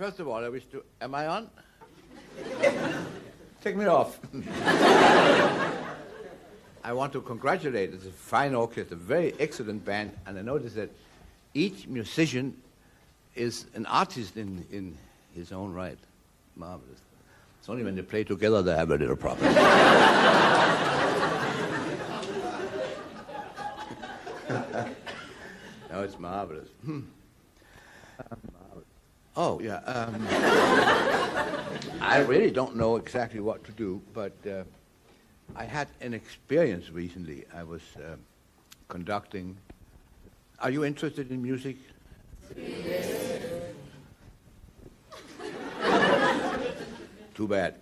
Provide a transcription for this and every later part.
First of all, I wish to... Am I on? Take me off. I want to congratulate. It's a fine orchestra, a very excellent band, and I noticed that each musician is an artist in his own right. Marvelous. It's only when they play together they have a little problem. No, it's marvelous. Oh, yeah. I really don't know exactly what to do, but I had an experience recently. I was conducting... Are you interested in music? Yes. Too bad.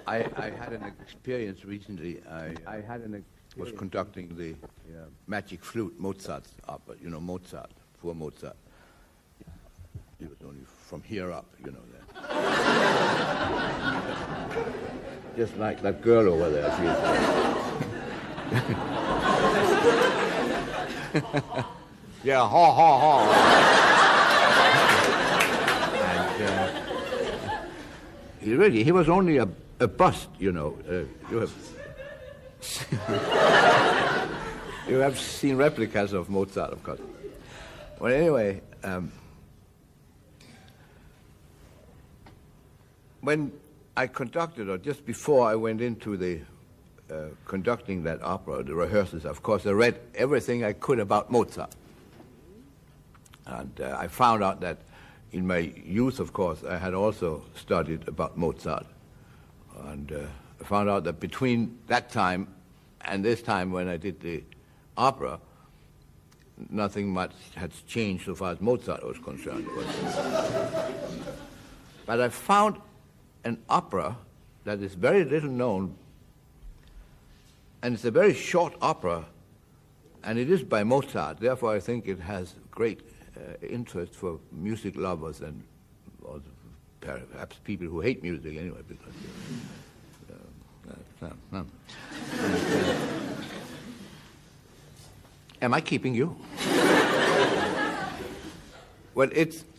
I had an experience recently. I was conducting the Magic Flute, Mozart's opera. You know Mozart, poor Mozart. He was only from here up, you know that. Just like that girl over there. Yeah, ha, ha, ha. And he was only a bust, you know. You have seen replicas of Mozart, of course. Well, anyway, when I conducted, or just before I went into the conducting that opera, the rehearsals, of course, I read everything I could about Mozart. And I found out that in my youth, of course, I had also studied about Mozart. And I found out that between that time and this time when I did the opera, nothing much had changed so far as Mozart was concerned. But I found an opera that is very little known, and it's a very short opera, and it is by Mozart. Therefore, I think it has great interest for music lovers and perhaps people who hate music anyway, because... Am I keeping you? Well,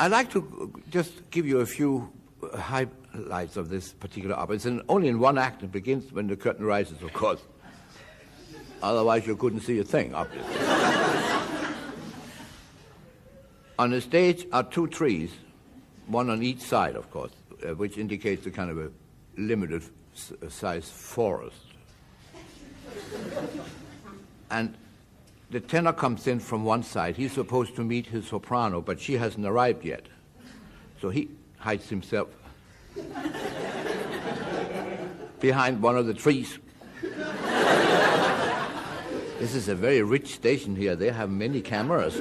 I'd like to just give you a few highlights of this particular opera. It's only in one act. It begins when the curtain rises, of course. Otherwise, you couldn't see a thing, obviously. On the stage are two trees, one on each side, of course, which indicates a kind of a limited size forest. And the tenor comes in from one side. He's supposed to meet his soprano, but she hasn't arrived yet. So he hides himself behind one of the trees. This is a very rich station here. They have many cameras.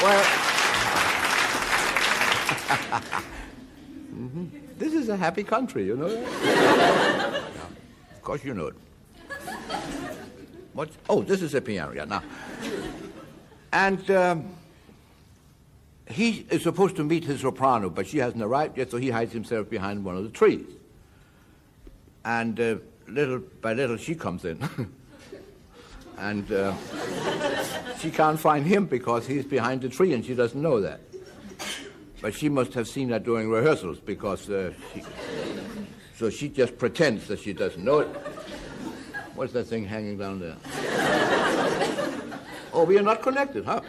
Well, this is a happy country, you know that? Yeah, of course you know it. Oh, this is a piano, yeah, now. And he is supposed to meet his soprano, but she hasn't arrived yet, so he hides himself behind one of the trees. And little by little, she comes in. And she can't find him because he's behind the tree, and she doesn't know that. But she must have seen that during rehearsals, because so she just pretends that she doesn't know it. What's that thing hanging down there? Oh, we are not connected, huh?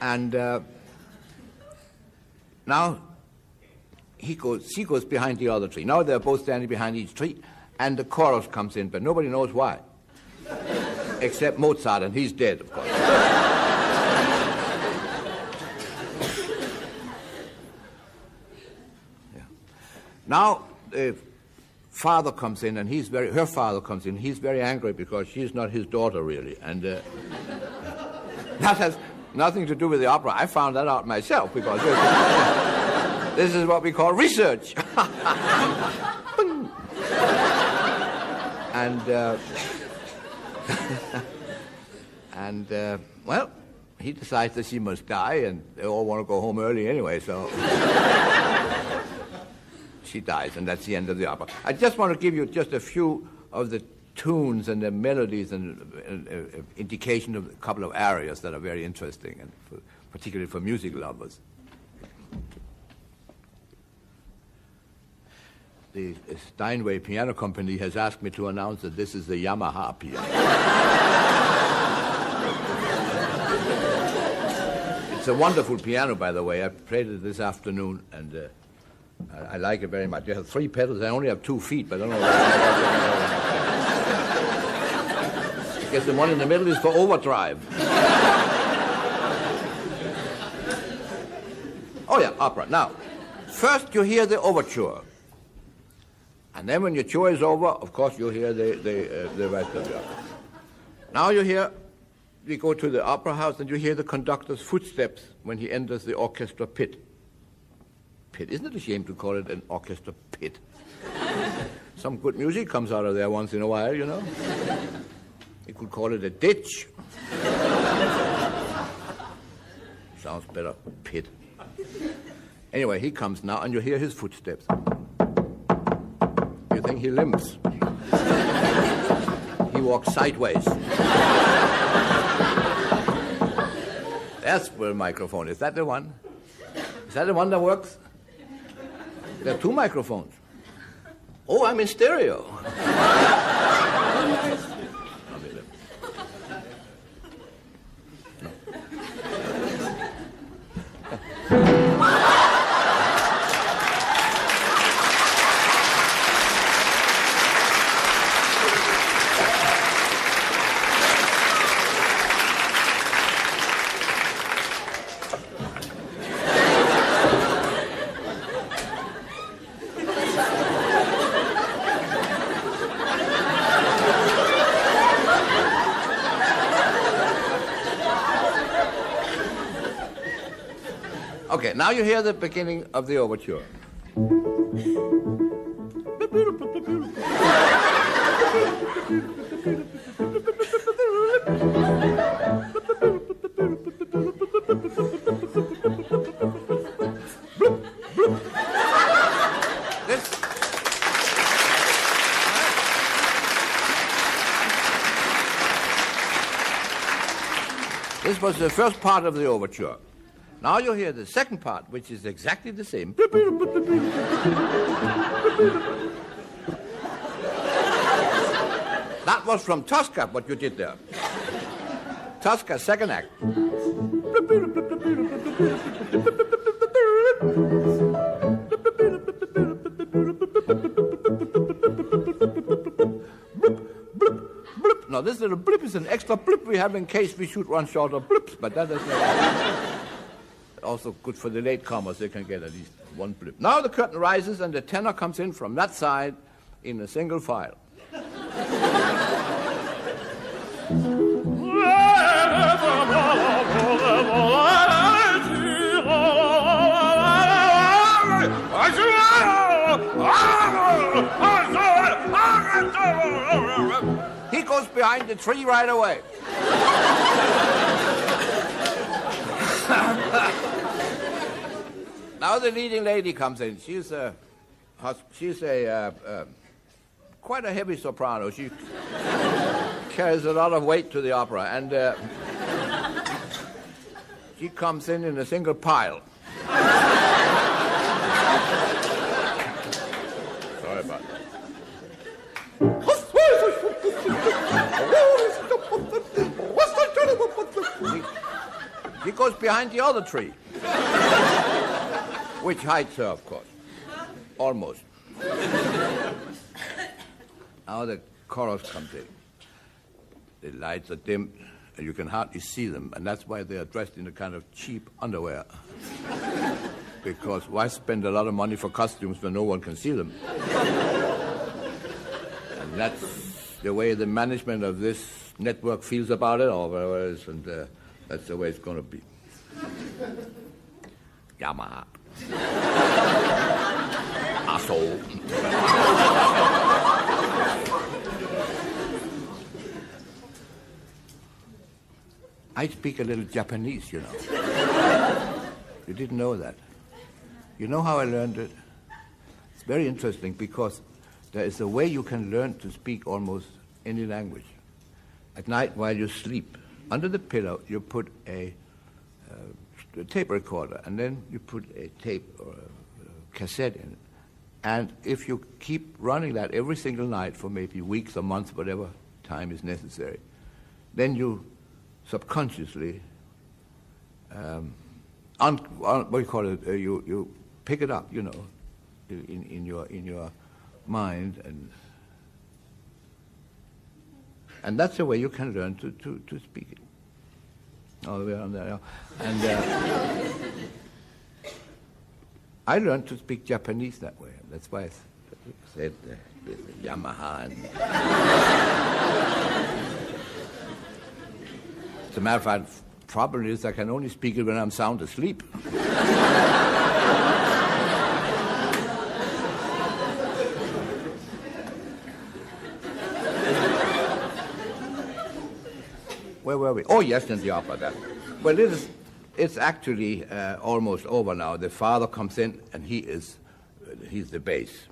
And now she goes behind the other tree. Now they're both standing behind each tree, and the chorus comes in, but nobody knows why. Except Mozart, and he's dead, of course. Yeah. Now the father comes in, and her father comes in. He's very angry because she's not his daughter, really, and that has nothing to do with the opera. I found that out myself because this is what we call research. And, well, he decides that she must die, and they all want to go home early anyway, so she dies, and that's the end of the opera. I just want to give you just a few of the tunes and the melodies and indication of a couple of areas that are very interesting, and particularly for music lovers. The Steinway Piano Company has asked me to announce that this is the Yamaha piano. It's a wonderful piano, by the way. I played it this afternoon, and I like it very much. You have 3 pedals. I only have 2 feet, but I don't know why. I guess the one in the middle is for overdrive. Oh, yeah, opera. Now, first you hear the overture. And then when your tour is over, of course, you hear the rest of the opera. Now we go to the opera house, and you hear the conductor's footsteps when he enters the orchestra pit. Pit. Isn't it a shame to call it an orchestra pit? Some good music comes out of there once in a while, you know. You could call it a ditch. Sounds better, pit. Anyway, he comes now, and you hear his footsteps. You think he limps. He walks sideways. That's the microphone. Is that the one? Is that the one that works? There are 2 microphones. Oh, I'm in stereo. Okay, now you hear the beginning of the overture. This was the first part of the overture. Now you hear the second part, which is exactly the same. That was from Tosca, what you did there. Tosca, second act. Now this little blip is an extra blip we have in case we should run short of blips, but that is also good for the latecomers. They can get at least 1 blip. Now the curtain rises and the tenor comes in from that side in a single file. He goes behind the tree right away. Now the leading lady comes in. She's quite a heavy soprano. She carries a lot of weight to the opera, and she comes in a single pile. Sorry about that. She goes behind the other tree, which hides her, of course, almost. Now the chorus comes in. The lights are dim, and you can hardly see them, and that's why they are dressed in a kind of cheap underwear. Because why spend a lot of money for costumes when no one can see them? And that's the way the management of this network feels about it, or whatever it is, and that's the way it's going to be. Yamaha. Asshole. I speak a little Japanese, you know. You didn't know that. You know how I learned it? It's very interesting because there is a way you can learn to speak almost any language. At night while you sleep, under the pillow you put a tape recorder, and then you put a tape or a cassette in it. And if you keep running that every single night for maybe weeks or months, whatever time is necessary, then you subconsciously, what do you call it? You pick it up, you know, in your mind, and that's the way you can learn to speak it. Oh, we're on there. And I learned to speak Japanese that way. That's why I said Yamaha. As a matter of fact, problem is I can only speak it when I'm sound asleep. Where were we? Oh, yes, in the opera. That. Well, it's actually almost over now. The father comes in, and he's the bass.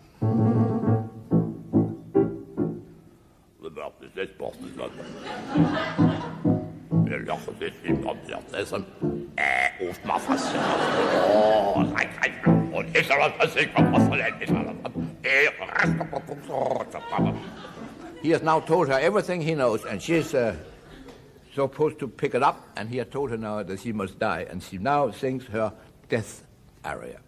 He has now told her everything he knows, and she's supposed to pick it up, and he had told her now that she must die, and she now sings her death aria.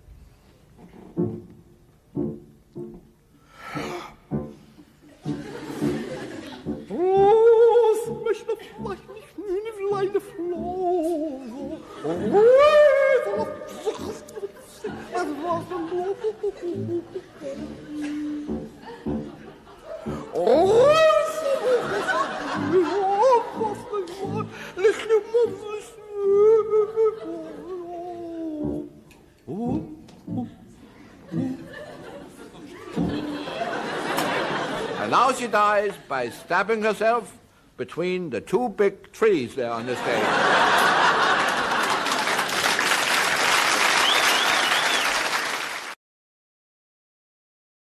And now she dies by stabbing herself between the two big trees there on the stage.